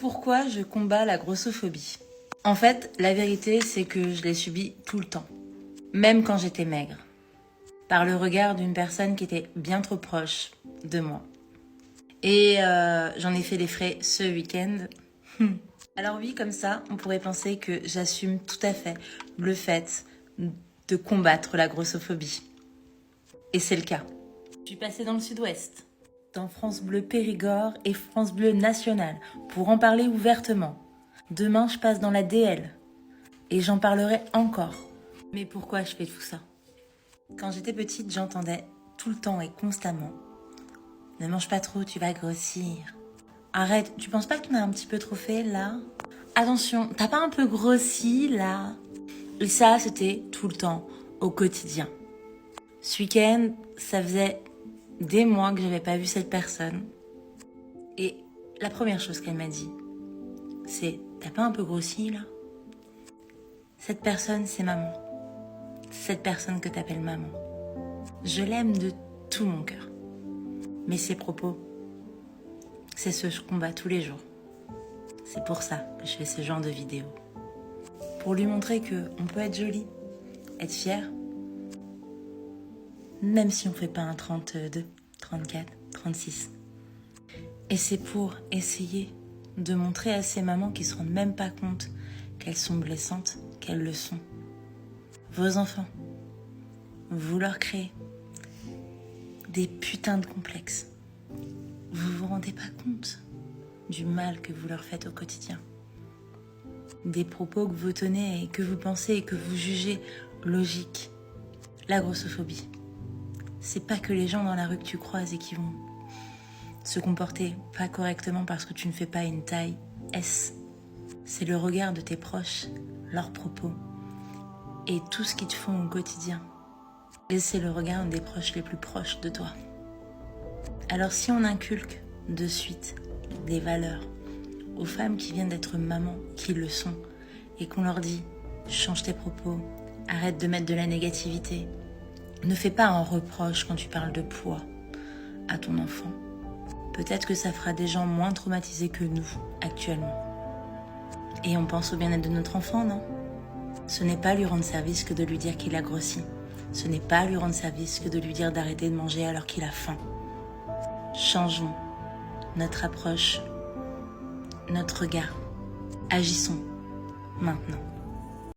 Pourquoi je combats la grossophobie? En fait, la vérité, c'est que je l'ai subie tout le temps, même quand j'étais maigre, par le regard d'une personne qui était bien trop proche de moi. Et j'en ai fait les frais ce week-end. Alors oui, comme ça, on pourrait penser que j'assume tout à fait le fait de combattre la grossophobie. Et c'est le cas. Je suis passée dans le sud-ouest, dans France Bleu Périgord et France Bleu National, pour en parler ouvertement. Demain, je passe dans la DL, et j'en parlerai encore. Mais pourquoi je fais tout ça? Quand j'étais petite, j'entendais tout le temps et constamment: ne mange pas trop, tu vas grossir. Arrête, tu penses pas que tu m'as un petit peu trop fait là? Attention, t'as pas un peu grossi là? Et ça, c'était tout le temps, au quotidien. Ce week-end, ça faisait des mois que j'avais pas vu cette personne. Et la première chose qu'elle m'a dit, c'est: t'as pas un peu grossi là? Cette personne, c'est maman. Cette personne que t'appelles maman. Je l'aime de tout mon cœur. Mais ses propos, c'est ce que je combats tous les jours. C'est pour ça que je fais ce genre de vidéo. Pour lui montrer qu'on peut être jolie, être fière, même si on fait pas un 32, 34, 36. Et c'est pour essayer de montrer à ces mamans qui se rendent même pas compte qu'elles sont blessantes, qu'elles le sont. Vos enfants, vous leur créez des putains de complexes. Vous vous rendez pas compte du mal que vous leur faites au quotidien. Des propos que vous tenez et que vous pensez et que vous jugez logiques. La grossophobie, c'est pas que les gens dans la rue que tu croises et qui vont se comporter pas correctement parce que tu ne fais pas une taille S. C'est le regard de tes proches, leurs propos et tout ce qu'ils te font au quotidien. Et c'est le regard des proches les plus proches de toi. Alors si on inculque de suite des valeurs aux femmes qui viennent d'être mamans, qui le sont, et qu'on leur dit: change tes propos, arrête de mettre de la négativité, ne fais pas un reproche quand tu parles de poids à ton enfant, peut-être que ça fera des gens moins traumatisés que nous actuellement. Et on pense au bien-être de notre enfant, non? Ce n'est pas lui rendre service que de lui dire qu'il a grossi. Ce n'est pas lui rendre service que de lui dire d'arrêter de manger alors qu'il a faim. Changeons notre approche, notre regard. Agissons maintenant.